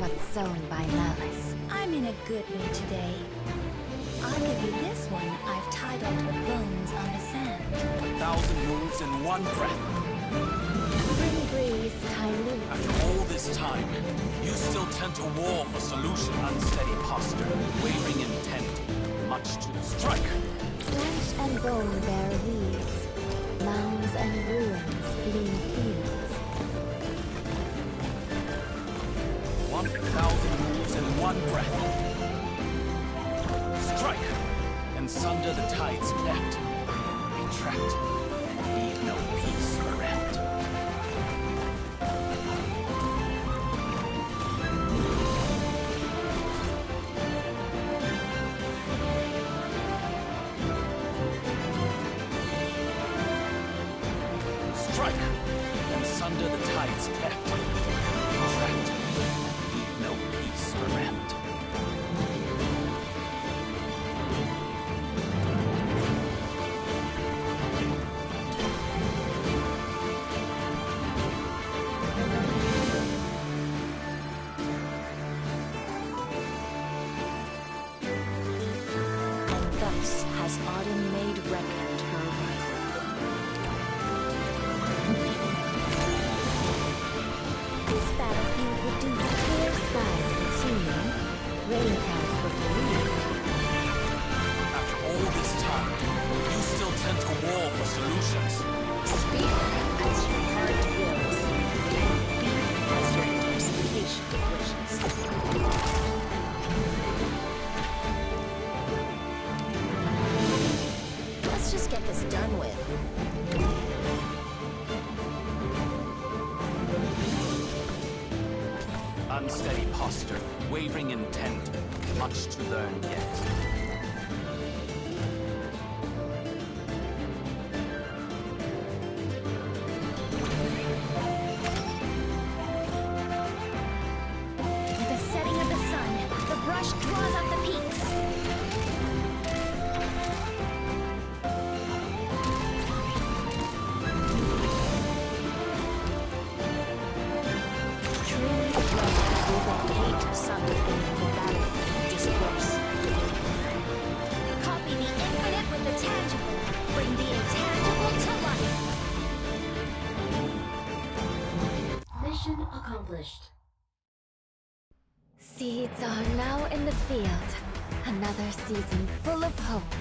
what's sown by malice. I'm in a good mood today. I'll give you this one I've titled Bones on the Sand. 1,000 moves in one breath. Spring breeze, Tyloo. After all this time, you still tend to war for solution. Unsteady posture, wavering intent, much to strike. Flesh and bone bear weeds, mounds and ruins gleam fields. 1,000 moves in one breath. Strike, and sunder the tides cleft. Retract, and leave no peace bereft. Strike, and sunder the tides cleft. Retract, leave no peace bereft. And thus has autumn made record her rival. This battlefield would do for clear skies consuming, rain clouds for blue. After all this time, you still tend to war for solutions. Speak as your heart wills, and be as your intoxication wishes. Let's just get this done with. Unsteady posture, wavering intent, much to learn yet. With the setting of the sun, the brush draws up the peaks. Truly blood will the hate sundered in the battlefield discourse. Copy the infinite with the tangible. Bring the intangible to life. Mission accomplished. Seeds are now in the field. Another season full of hope.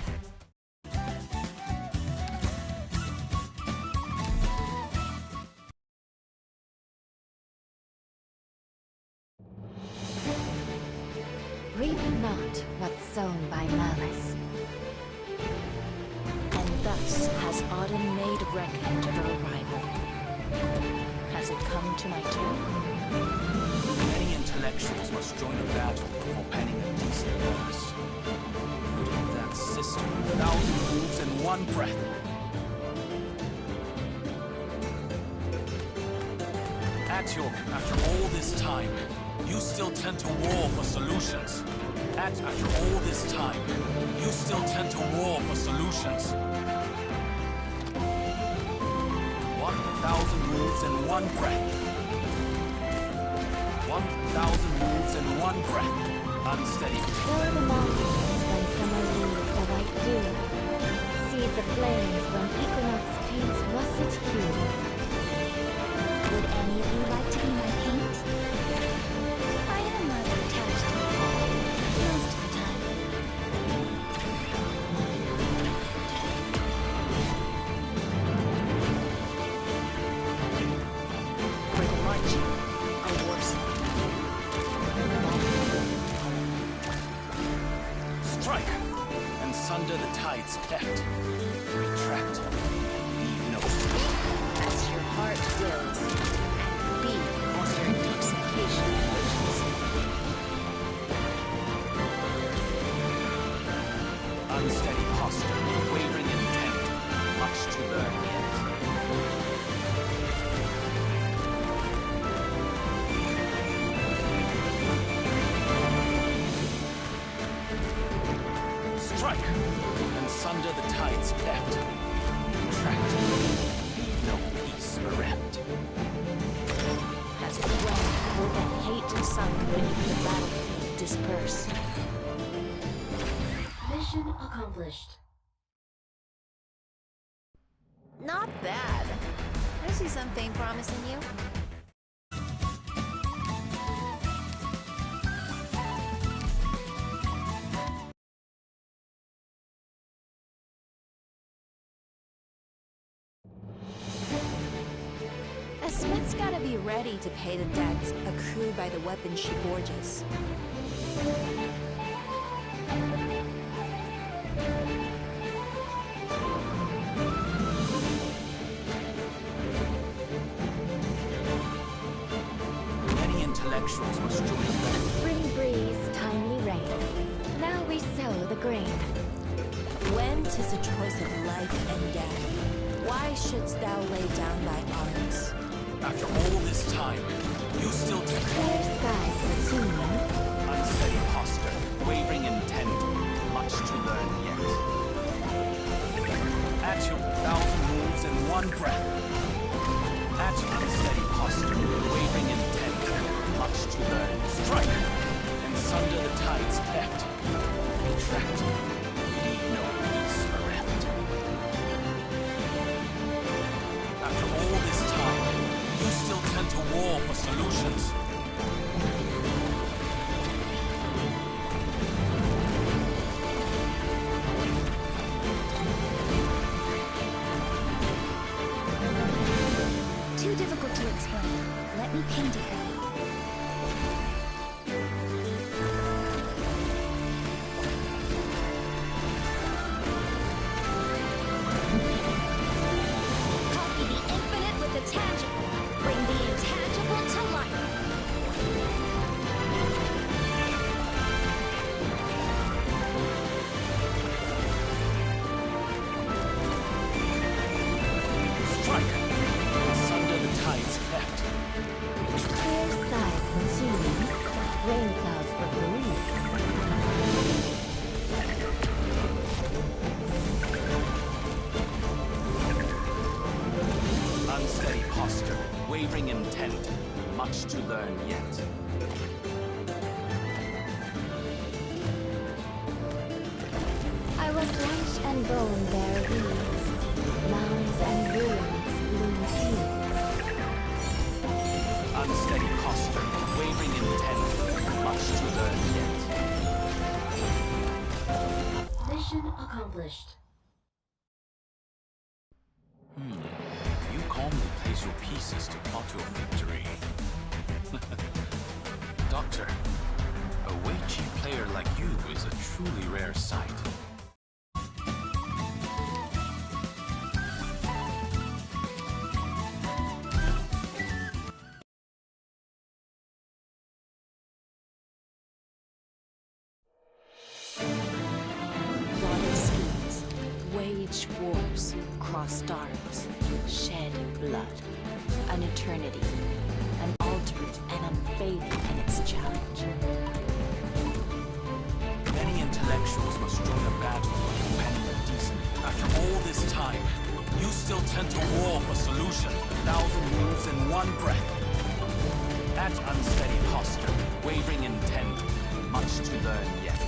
Reap not what's sown by malice. And thus has autumn made record her rival. Has it come to my turn? Many intellectuals must join a battle before penning a decent verse. That system, 1,000 moves in one breath. After all this time, you still tend to war for solutions. After all this time, you still tend to war for solutions. 1,000 moves in one breath. 1,000 moves in one breath. Unsteady. Soar the mountains when summer leaves the white dew. See the flames when equinox paints russet hue. Would any of you like to be my paint? I am rather attached to it most of the time. For the marching, a war song. Strike, and sunder the tides cleft. Retract, and leave no space. As your heart wills, and be as your intoxication wishes. Unsteady posture, wavering intent, much to learn yet. Strike, and sunder the tides cleft. Retract, leave no peace bereft. Has grown with the hate the sun beneath the battlefield disperse. Mission accomplished. Not bad. I see something promising you. A smith's gotta be ready to pay the debts accrued by the weapon she forges. Many intellectuals must join us. Spring breeze, timely rain. Now we sow the grain. When 'tis a choice of life and death, why shouldst thou lay down thy arms? After all this time, you still Clear skies continuing. unsteady posture, wavering intent, much to learn yet. At your 1,000 moves in one breath. At your unsteady posture, wavering intent, much to learn. Strike! And sunder the tides cleft. Trapped, leave no peace bereft. After all this time, you still tend to war for solutions. Too difficult to explain. Let me paint it for you. Copy the infinite with the tangible. Bring the intangible to life. Strike! And sunder the tides cleft. Clear skies continuing. Rain clouds for relief. Unsteady posture, wavering intent, much to learn yet. I was flesh and bone bear weeds. Mounds and ruins bloom fields. Unsteady posture, wavering intent, much to learn yet. Mission accomplished. You calmly place your pieces to plot your victory. Doctor, a Wei-Chi player like you is a truly rare sight. Plotted schemes, waged wars, crossed arms, shed blood. An eternity, unaltered and unfading in its challenge. Many intellectuals must join a battle for independent decent. After all this time, you still tend to war for solution. 1,000 moves in one breath. At unsteady posture, wavering intent, much to learn yet.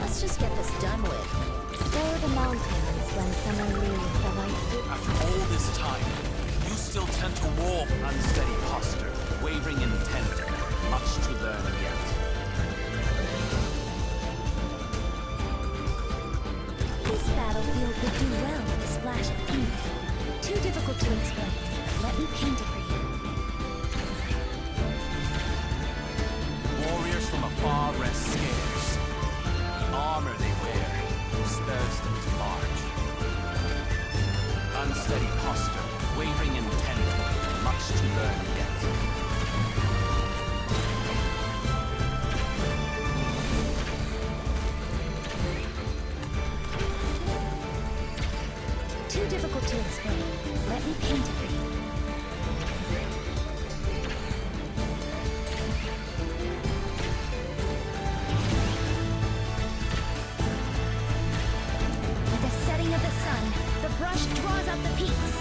Let's just get this done with. Soar the mountains when summer leaves the light. After all this time, you still tend to war for unsteady posture, wavering intent, much to learn yet. This battlefield would do well with a splash of paint. Too difficult to explain. Let me paint it for you. Warriors from afar rest scarce. The armor they wear spurs them to march. Unsteady posture, wavering intent, much to learn yet. Too difficult to explain. Let me paint it for you. With the setting of the sun, the brush draws out the peaks.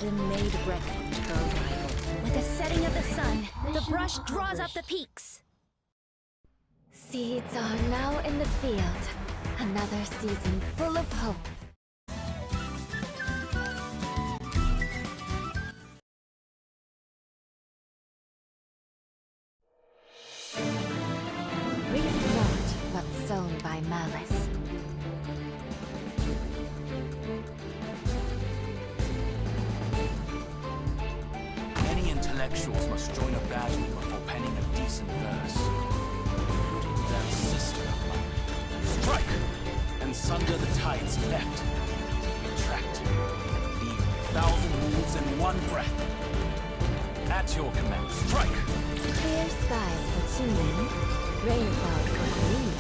autumn made reckoned her rival. With the setting of the sun, the brush draws up the peaks. Seeds are now in the field. Another season full of hope. Reap not what's sown by malice. Many intellectuals must join a battle before penning a decent verse. Including that sister of mine. Strike! And sunder the tides cleft. Retract. And leave 1,000 moves in one breath. At your command, strike! Clear skies for Tuning, rainfall for green.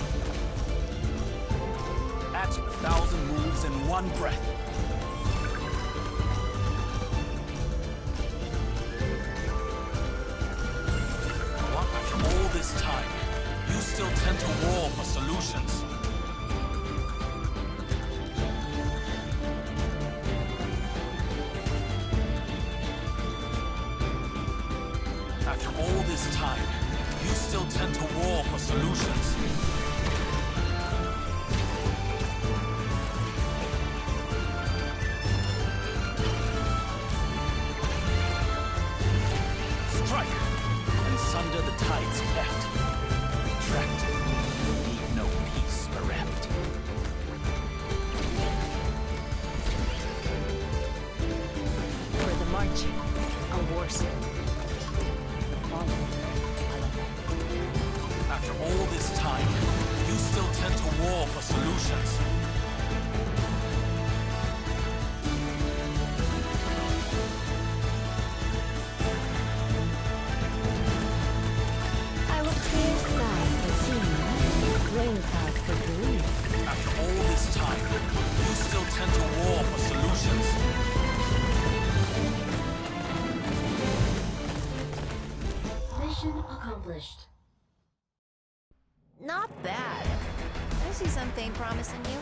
At 1,000 moves in one breath. What after all this time, you still tend to war for solutions. After all this time, you still tend to war for solutions. Strike, and sunder the tides cleft. Retract, leave no peace bereft. For the marching, a war song. After all this time, you still tend to war for solutions. I will clear skies for Tuning, rainfall for green. After all this time, you still tend to war for solutions. Mission accomplished. Not bad. I see something promising you.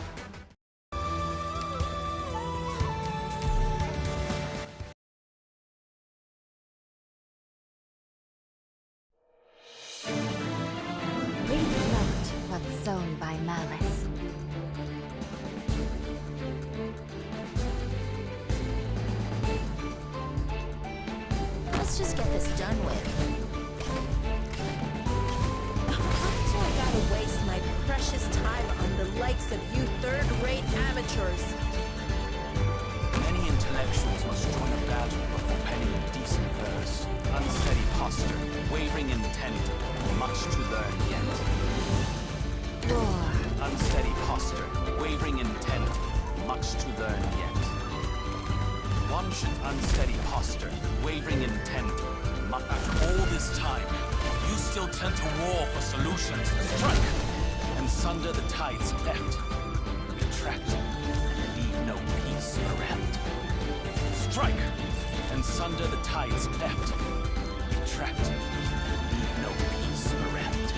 Reap not what's sown by malice. Let's just get this done with. I gotta waste my precious time on the likes of you third-rate amateurs. Many intellectuals must join a battle before penning a decent verse. Unsteady posture, wavering intent, much to learn yet. War. Unsteady posture, wavering intent, much to learn yet. One should unsteady posture, wavering intent, much after all this time, you still tend to war for solutions. Strike! And sunder the tides cleft. Retract, and leave no peace bereft. Strike! And sunder the tides cleft. Retract, and leave no peace bereft.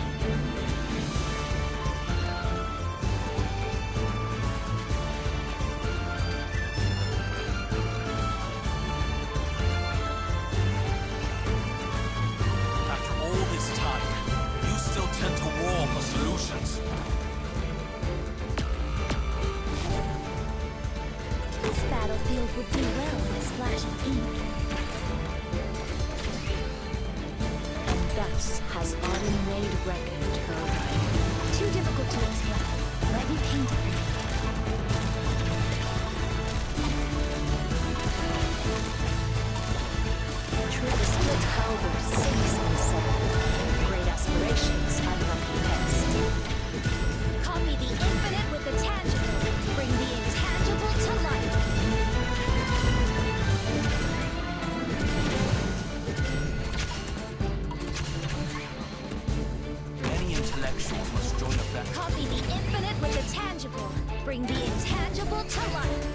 After all this time, you still tend to war for solutions. This battlefield would do well in a splash of ink. And thus has autumn made reckoned her rival. Too difficult to explain. Let me paint it for you. True, the split halberd sinks in the seven. Great aspirations unrecompensed. Copy the infinite with the tangible. Bring the intangible to life. Many intellectuals must join a battle. Copy the infinite with the tangible. Bring the intangible to life.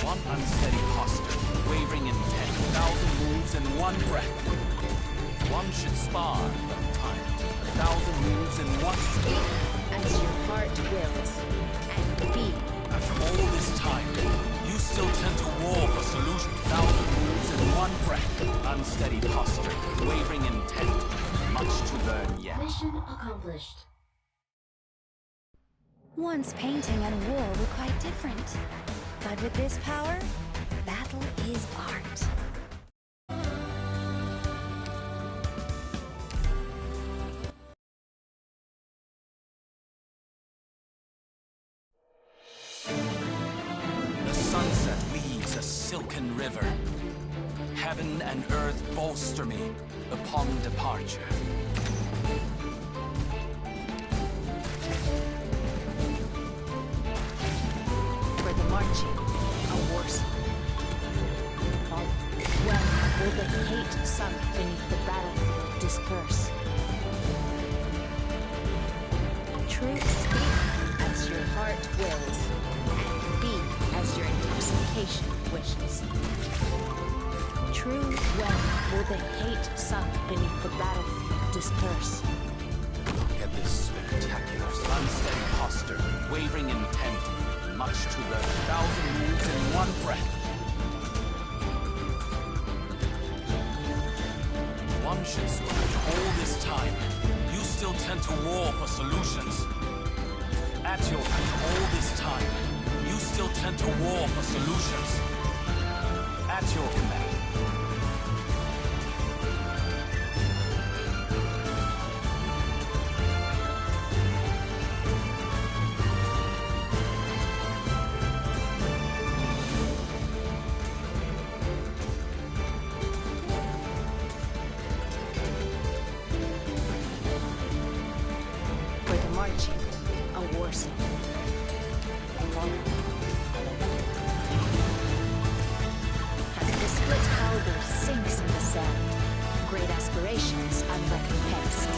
One unsteady posture, wavering intent, 1,000 moves in one breath. One should spar from time, 1,000 moves in one Speak as your heart wills, and be. After all this time, you You still tend to war for solution. Thousand moves in one breath. Unsteady posture, wavering intent. Much to learn yet. Mission accomplished. Once painting and war were quite different. But with this power, battle is art. The sunset leaves a silken river. Heaven and earth bolster me upon departure. For the marching, a war song. When will the hate sunk beneath the battlefield disperse? Truth speak as your heart wills, and be as your intoxication wishes. True, when will the hate sunk beneath the battlefield disperse? Look at this spectacular, unsteady posture, wavering intent. Much to learn. Thousand moves in one breath. One should splash all this time. You still tend to war for solutions. At your all this time. You still tend to war for solutions. At your command. Marching, a war song. As the split halberd sinks in the sand, great aspirations unrecompensed.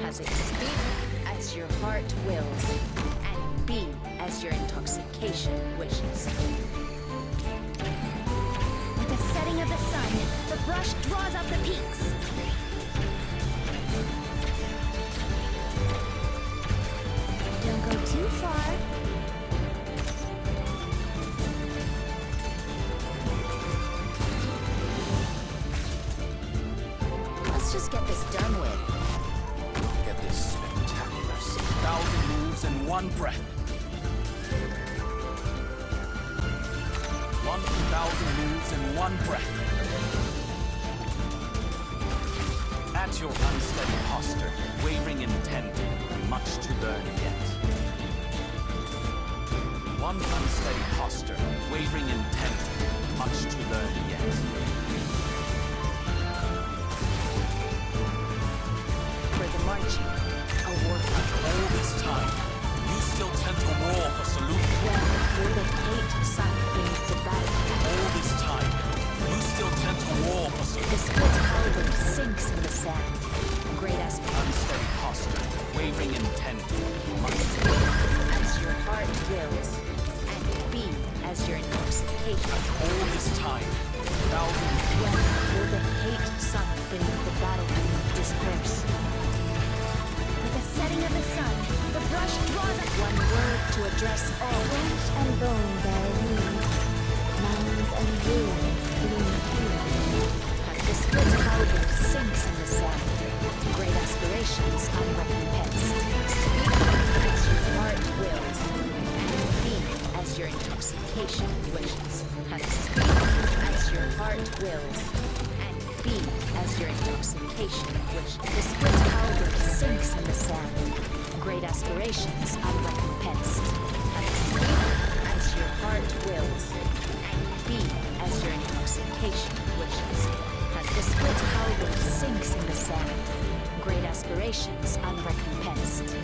As it speak as your heart wills, and be as your intoxication wishes. With the setting of the sun, the brush draws out the peaks. Don't go too far. Let's just get this done with. Look at this spectacular, 1,000 moves in one breath. 1,000 moves in one breath. At your unsteady posture, wavering intent, much to learn yet. One unsteady posture, wavering intent, much to learn yet. For the marching, a war song. All this time, you still tend to war for solution. When will the hate sunk beneath the battlefield? All this time, you still tend to war for The solution. split halberd sinks in the sand. Great aspect. Unsteady posture, wavering intent, much As your heart wills, and be as your intoxication. all this time, 1,000 When will the hate sunk beneath the battlefield disperse? With the setting of the sun, the brush draws out One word to address all. Flesh and bone bear leaves, mounds and ruins bloom fields. As the split halberd sinks in the sand, great aspirations unrecompensed. Speak as your heart wills, and be as your intoxication wishes. And speak as your heart wills, and be as your intoxication wishes. The split halberd sinks in the sand, great aspirations unrecompensed. And speak as your heart wills, and be as your intoxication wishes. As the split halberd sinks in the sand, great aspirations unrecompensed.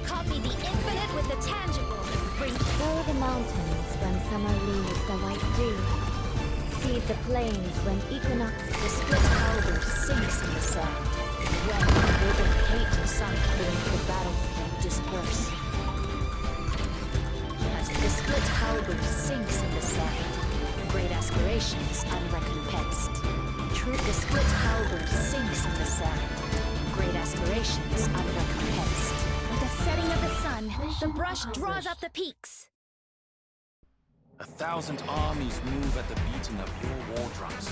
Copy the infinite with the tangible. Bring Sow the mountains when summer leaves the white dew. Seed the plains when equinox The split halberd sinks in the sand. When will the hate sunk beneath the battlefield disperse? As the split halberd sinks in the sand, great aspirations unrecompensed. True, the split halberd sinks in the sand, great aspirations unrecompensed. With the setting of the sun, the brush draws up the peaks. 1,000 armies move at the beating of your war drums.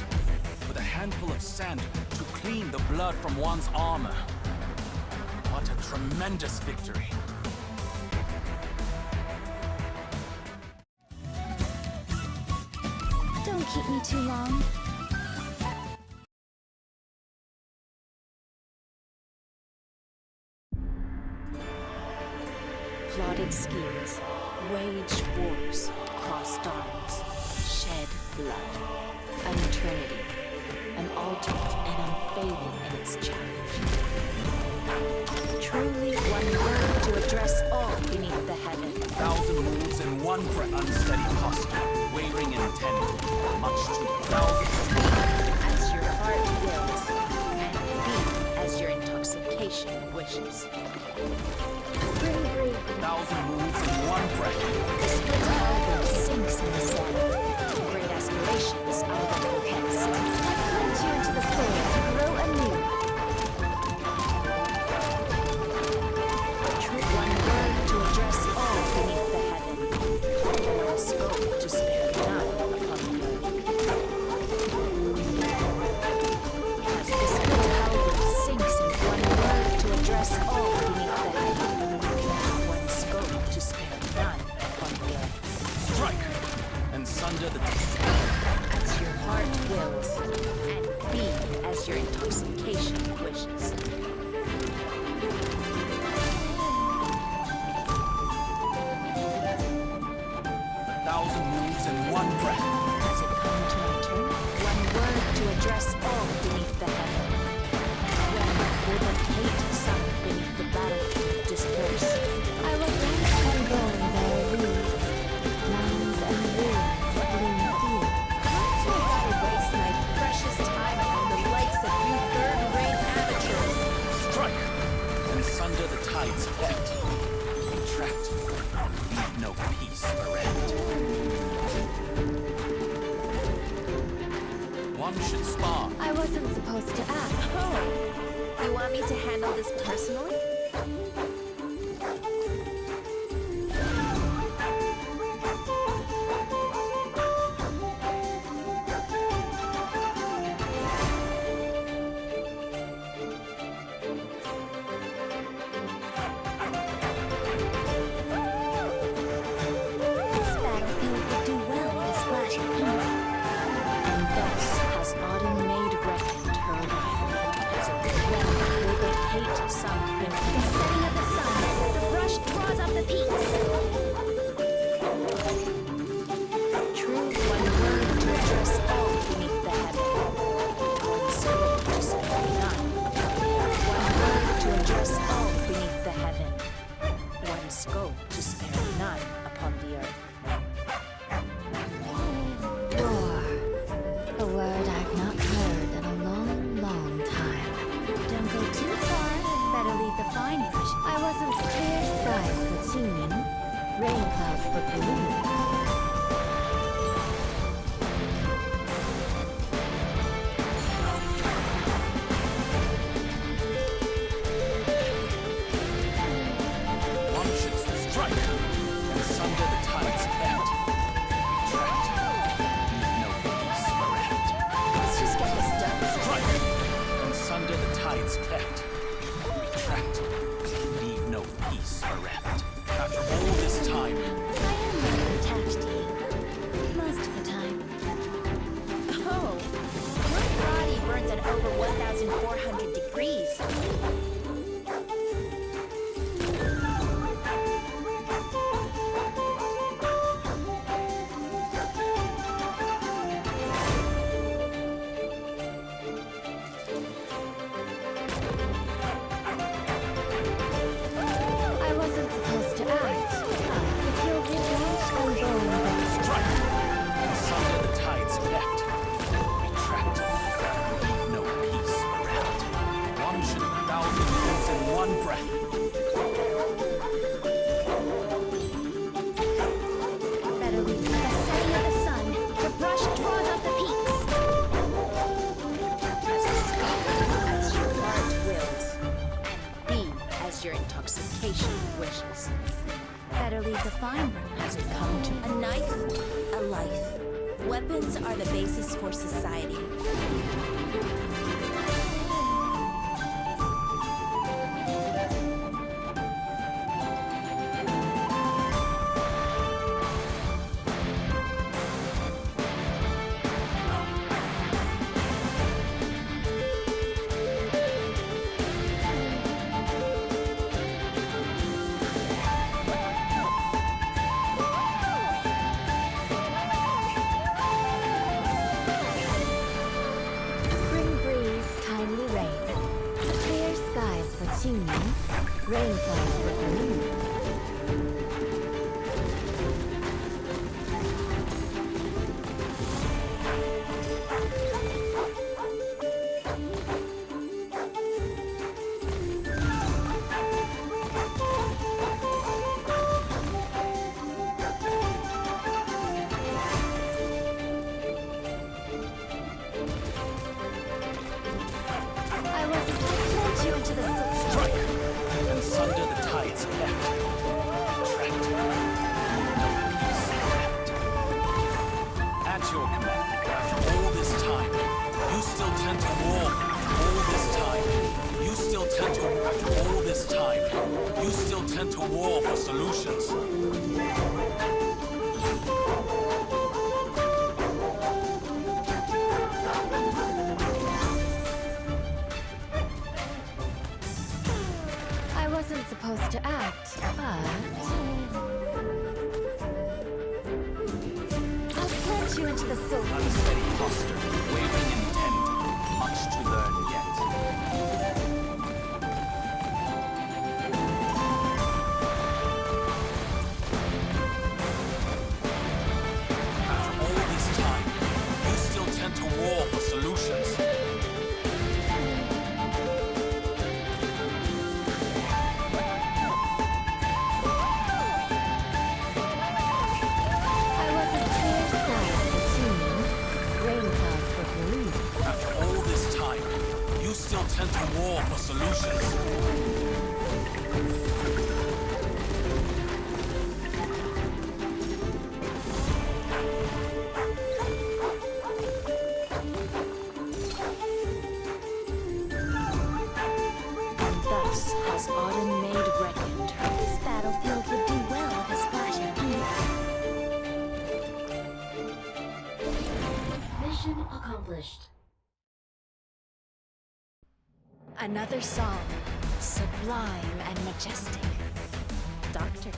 With a handful of sand to clean the blood from one's armor. What a tremendous victory. Don't keep me too long. Plotted schemes, waged wars, crossed arms, shed blood. An eternity, an ultimate and unfailing in its challenge. Truly one word to address all beneath the heaven. 1,000 moves in one unsteady posture, wavering intent, much too 1,000. As your heart wills, and be as your intoxication wishes. 1,000 moves in one breath. The split halberd sinks in the sand. Great aspirations are recompensed. I plunge you into the soul to grow anew. True one word to address all beneath the heaven. One scope to spare none upon the earth. As the split halberd sinks in one word to address all beneath the heaven. One scope to spare none upon the earth. Strike! And sunder the As your heart wills, and be as your intoxication wishes. 1,000 moves in one breath. Has it come to my turn? One word to address all beneath the heaven. When will the hate sunk beneath the battlefield disperse? I will dance and burn their weeds. Mounds and ruins gleam few. Not till I waste my precious time among the likes of you third-rate amateurs. Strike! And sunder the tides effect. Retract. Leave no peace bereft. One should spar. I wasn't supposed to act. Oh, you want me to handle this personally? This battlefield would do well with a splash of paint. And thus has autumn made reckoned her arrival. So when will the hate sunk beneath The setting of the sun, the brush draws up the peaks. true one word to address all beneath the heaven? One scope to spare none. One word to address all beneath the heaven. One scope to spare none upon the earth. War. A word I've not heard in a long, long time. Don't go too far. Better leave the fine impression. I wasn't clear skies for tuning, rain clouds for ballooning. One should strike. And sunder the tides effect. Retract. Leave no peace bereft. Let's just get this done. Strike! And sunder the tides effect. Retract. Leave no peace bereft. After all this time, I am really attached to you. Most of the time. Oh, your body burns at over 1,400 degrees. I wasn't supposed to act. If you'll revenge and bone them. strike! And sunder the tides effect. leaves a fine room. Has it come to a knife, a life? Weapons are the basis for society. Spring breeze, timely rain. Clear skies for tuning. Rainfall for bloom. I wasn't meant you into the soul. Strike! And sunder the tides kept. Trapped. Snapped. At your command, after all this time, you still tend to war. After all this time, you still tend to. After all this time, you still tend to war for solutions. I wasn't supposed to act, but I'll plunge you into the soul. Unsteady posture, wavering intent, much to learn yet. After all this time, you still tend to war for solutions. I wasn't clear skies for tuning. Rain clouds for bloom. After all this time, you still tend to war for solutions. And thus has autumn made reckoned. This battlefield would do well with a splash of ink. Mission accomplished. Another song, sublime and majestic. Doctor,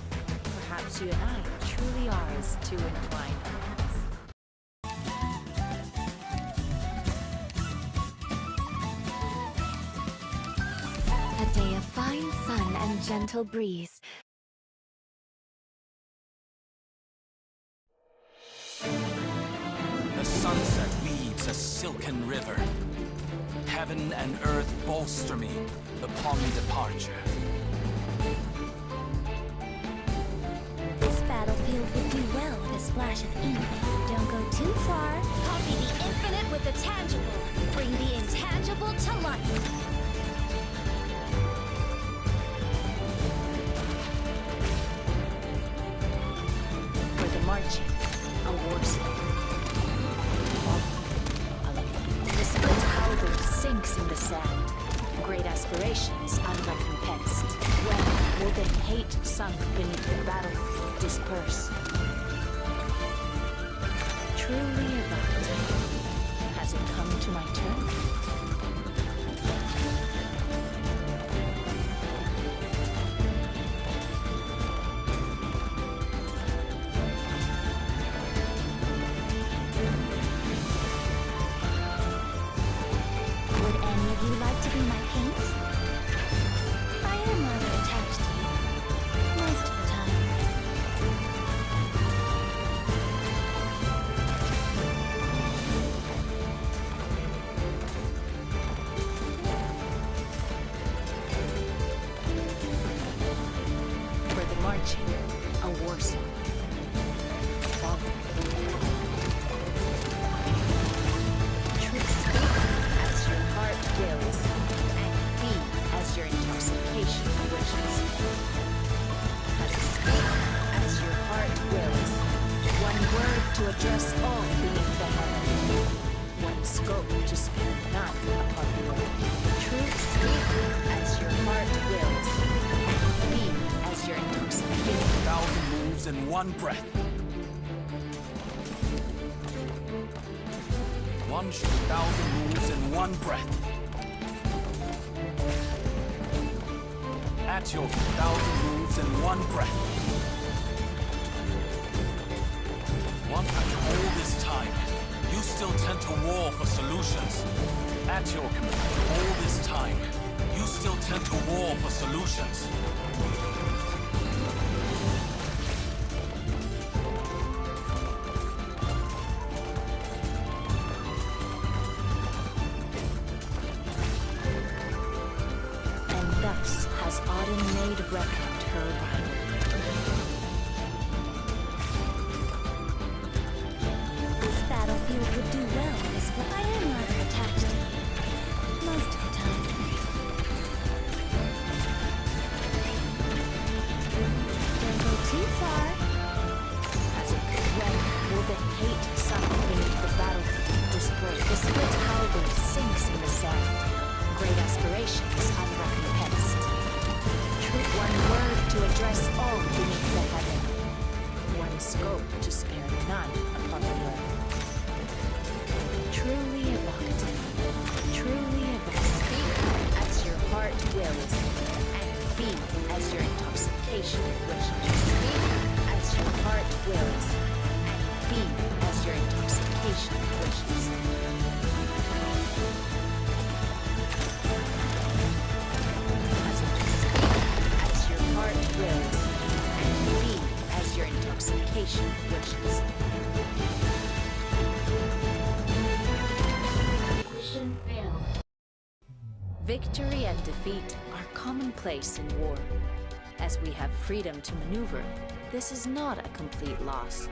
perhaps you and I truly are as two entwined hands. A day of fine sun and gentle breeze. The sunset weaves a silken river. Heaven and earth bolster me upon departure. This battlefield would do well with a splash of ink. Don't go too far. Copy the infinite with the tangible. Bring the intangible to life. For the marching, a war song. The split halberd sinks in the sand. Great aspirations unrecompensed. When will the hate sunk beneath the battlefield disperse? Truly about time. Has it come to my turn? Would any of you like to be my paint? I am rather attached to you. Most of the time. to address all beneath the heaven. One scope to spare none upon the earth. Truth speak as your heart wills, and be as your intoxication. 1,000 moves in one breath. 1,000 moves in one breath. At your 1,000 moves in one breath. After all this time, you still tend to war for solutions. At your command, after all this time, you still tend to war for solutions. And thus has Auden made reckoned her rival. This battlefield would do well as well. I am rather attached to you. Most of the time. Don't go too far. As it could when will the hate sunk beneath the battlefield display? The split halberd sinks in the sand. Great aspirations unrecompensed. Truth, one word to address all beneath the heaven. One scope to spare none upon the earth. Truly evocative. Truly evocative. Speak as your heart wills, and be as your intoxication wishes. Speak as your heart wills, and be as your intoxication wishes. As your heart wills, and be as your intoxication wishes. Mission failed. Victory and defeat are commonplace in war. As we have freedom to maneuver, this is not a complete loss.